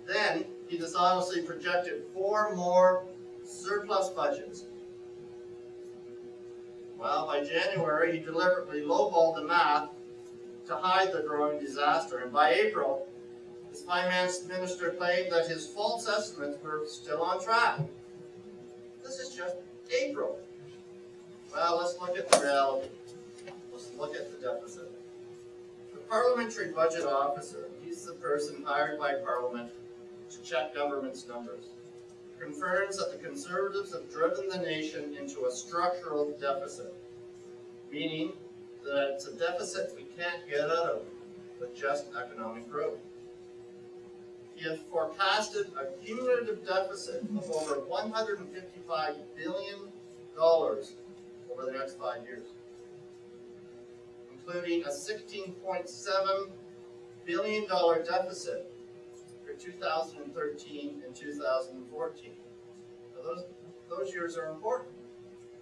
Then he dishonestly projected 4 more surplus budgets. Well, by January, he deliberately lowballed the math to hide the growing disaster, and by April, his finance minister claimed that his false estimates were still on track. This is just April. Well, let's look at the reality. Let's look at the deficit. The parliamentary budget officer, he's the person hired by Parliament to check government's numbers, confirms that the Conservatives have driven the nation into a structural deficit, meaning that it's a deficit we can't get out of with just economic growth. He has forecasted a cumulative deficit of over $155 billion over the next 5 years, including a $16.7 billion deficit for 2013 and 2014. Now those years are important,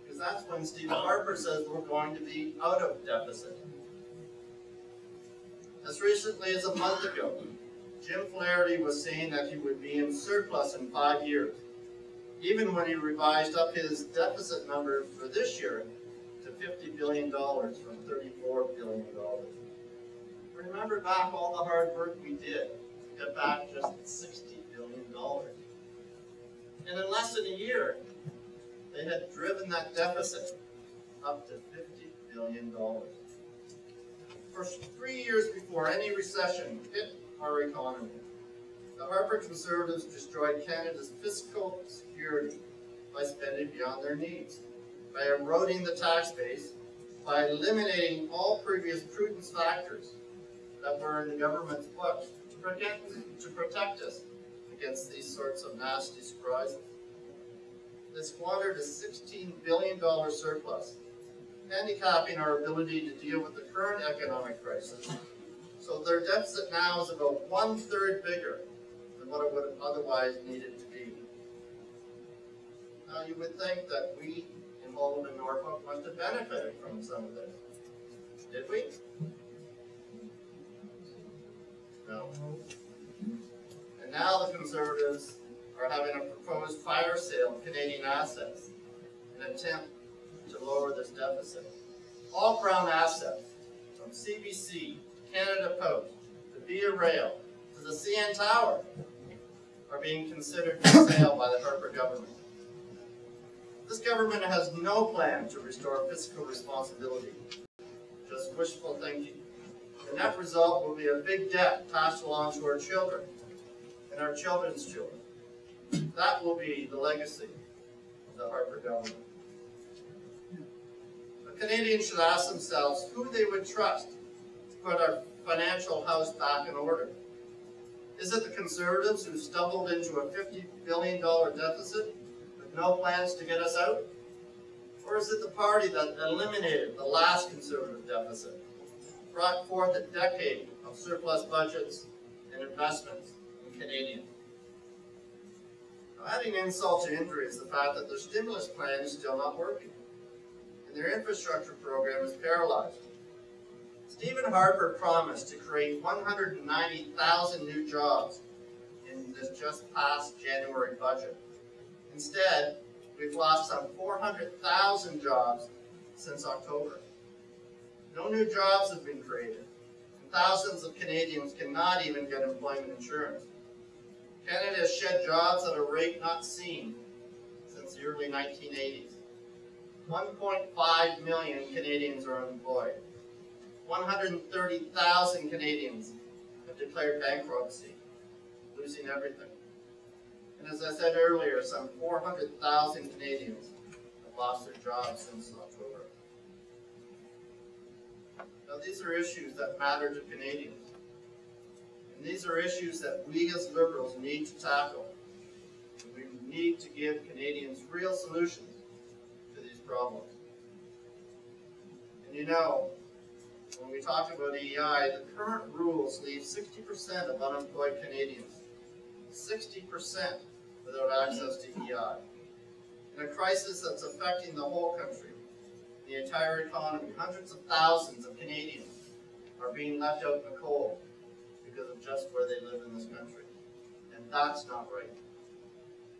because that's when Stephen Harper says we're going to be out of deficit. As recently as a month ago, Jim Flaherty was saying that he would be in surplus in 5 years, even when he revised up his deficit number for this year to $50 billion from $34 billion. Remember back all the hard work we did to get back just $60 billion. And in less than a year, they had driven that deficit up to $50 billion. For 3 years before any recession hit our economy, the Harper Conservatives destroyed Canada's fiscal security by spending beyond their needs, by eroding the tax base, by eliminating all previous prudence factors that were in the government's books to protect us against these sorts of nasty surprises. They squandered a $16 billion surplus, handicapping our ability to deal with the current economic crisis. So their deficit now is about 1/3 bigger than what it would have otherwise needed to be. Now you would think that we in Holland and Norfolk must have benefited from some of this. Did we? No. And now the Conservatives are having a proposed fire sale of Canadian assets in an attempt to lower this deficit. All Crown assets, from CBC, Canada Post, to Via Rail, to the CN Tower, are being considered for sale by the Harper government. This government has no plan to restore fiscal responsibility, just wishful thinking. The net result will be a big debt passed along to our children and our children's children. That will be the legacy of the Harper government. The Canadians should ask themselves who they would trust to put our financial house back in order. Is it the Conservatives who stumbled into a $50 billion deficit with no plans to get us out? Or is it the party that eliminated the last Conservative deficit, brought forth a decade of surplus budgets and investments in Canadians? Now, adding insult to injury is the fact that their stimulus plan is still not working, and their infrastructure program is paralyzed. Stephen Harper promised to create 190,000 new jobs in this just past January budget. Instead, we've lost some 400,000 jobs since October. No new jobs have been created, and thousands of Canadians cannot even get employment insurance. Canada has shed jobs at a rate not seen since the early 1980s. 1.5 million Canadians are unemployed. 130,000 Canadians have declared bankruptcy, losing everything. And as I said earlier, some 400,000 Canadians have lost their jobs since October. Now, these are issues that matter to Canadians. And these are issues that we as Liberals need to tackle. And we need to give Canadians real solutions to these problems. And you know, when we talk about EI, the current rules leave 60% of unemployed Canadians, 60% without access to EI. In a crisis that's affecting the whole country, the entire economy, hundreds of thousands of Canadians are being left out in the cold because of just where they live in this country. and that's not right.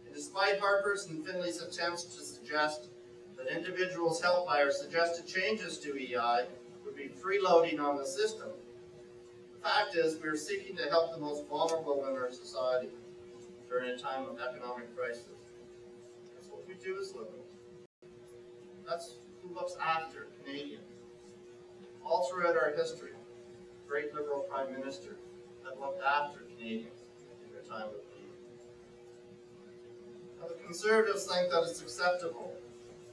And despite Harper's and Finley's attempts to suggest that individuals helped by our suggested changes to EI would be freeloading on the system, the fact is we are seeking to help the most vulnerable in our society during a time of economic crisis. That's what we do as liberals. That's who looks after Canadians. All throughout our history, great Liberal Prime Ministers have looked after Canadians in their time of need. Now, the Conservatives think that it's acceptable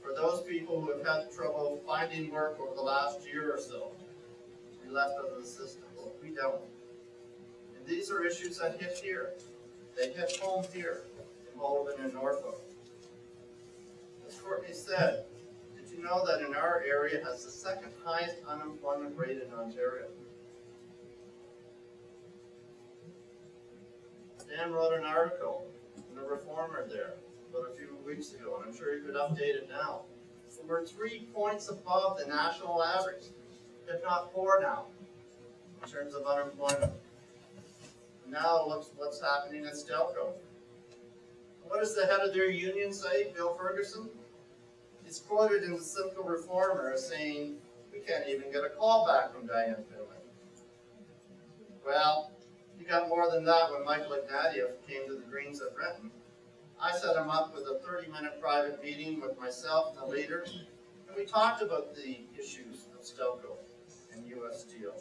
for those people who have had trouble finding work over the last year or so to be left out of the system. Well, we don't. And these are issues that hit here. They hit home here in Malden and Norfolk. As Courtney said, did you know that in our area has the second highest unemployment rate in Ontario? Dan wrote an article in the Reformer there about a few weeks ago, and I'm sure you could update it now. So we're 3 points above the national average, if not 4 now, in terms of unemployment. And now look what's happening at Stelco. What does the head of their union say, Bill Ferguson? He's quoted in the Simcoe Reformer as saying, we can't even get a call back from Diane Finley. Well, he got more than that when Michael Ignatieff came to the Greens at Renton. I set him up with a 30-minute private meeting with myself and the leader, and we talked about the issues of Stelco and U.S. Steel,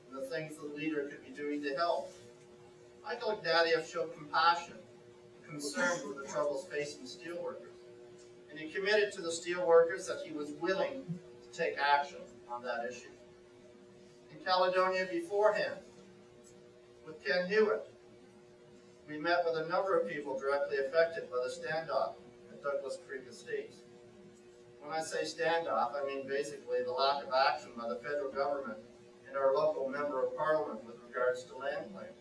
and the things the leader could be doing to help. Michael Ignatieff showed compassion, concern for the troubles facing steelworkers, and he committed to the steelworkers that he was willing to take action on that issue. In Caledonia beforehand, with Ken Hewitt, we met with a number of people directly affected by the standoff at Douglas Creek Estates. When I say standoff, I mean basically the lack of action by the federal government and our local member of parliament with regards to land claims.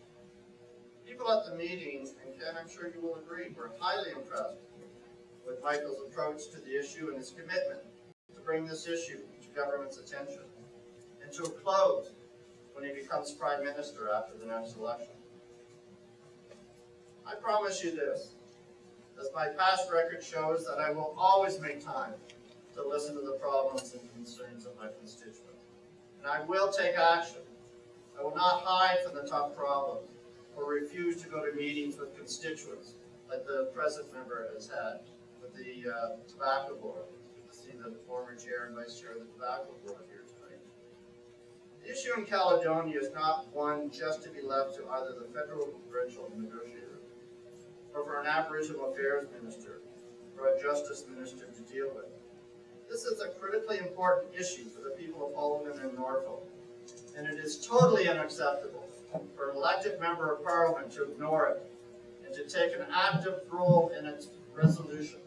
People at the meeting, and Ken, I'm sure you will agree, were highly impressed with Michael's approach to the issue and his commitment to bring this issue to government's attention and to a close when he becomes Prime Minister after the next election. I promise you this, as my past record shows, that I will always make time to listen to the problems and concerns of my constituents. And I will take action. I will not hide from the tough problems or refuse to go to meetings with constituents like the present member has had with the Tobacco Board. Good to see the former chair and vice chair of the Tobacco Board here tonight. The issue in Caledonia is not one just to be left to either the federal or provincial negotiator, or for an Aboriginal Affairs Minister, or a Justice Minister to deal with. This is a critically important issue for the people of Malden and Norfolk, and it is totally unacceptable for an elected member of Parliament to ignore it and to take an active role in its resolution.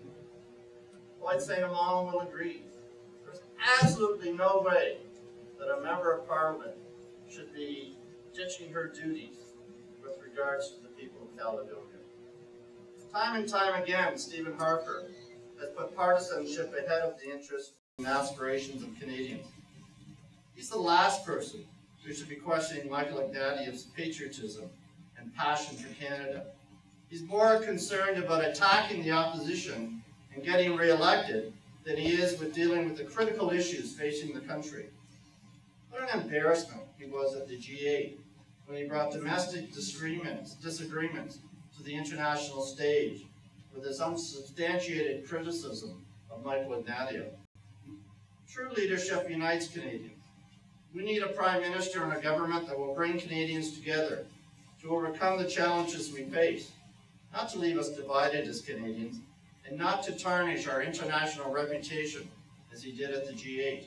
Lloyd St. Amand will agree. There's absolutely no way that a member of Parliament should be ditching her duties with regards to the people of Caledonia. Time and time again, Stephen Harper has put partisanship ahead of the interests and aspirations of Canadians. He's the last person who should be questioning Michael Ignatieff's patriotism and passion for Canada. He's more concerned about attacking the opposition and getting re-elected than he is with dealing with the critical issues facing the country. What an embarrassment he was at the G8 when he brought domestic disagreements to the international stage with his unsubstantiated criticism of Michael Ignatieff. True leadership unites Canadians. We need a Prime Minister and a government that will bring Canadians together to overcome the challenges we face, not to leave us divided as Canadians, and not to tarnish our international reputation as he did at the G8.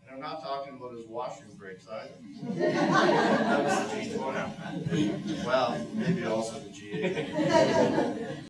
And I'm not talking about his washroom breaks either. That was the G20. Well, maybe also the G8.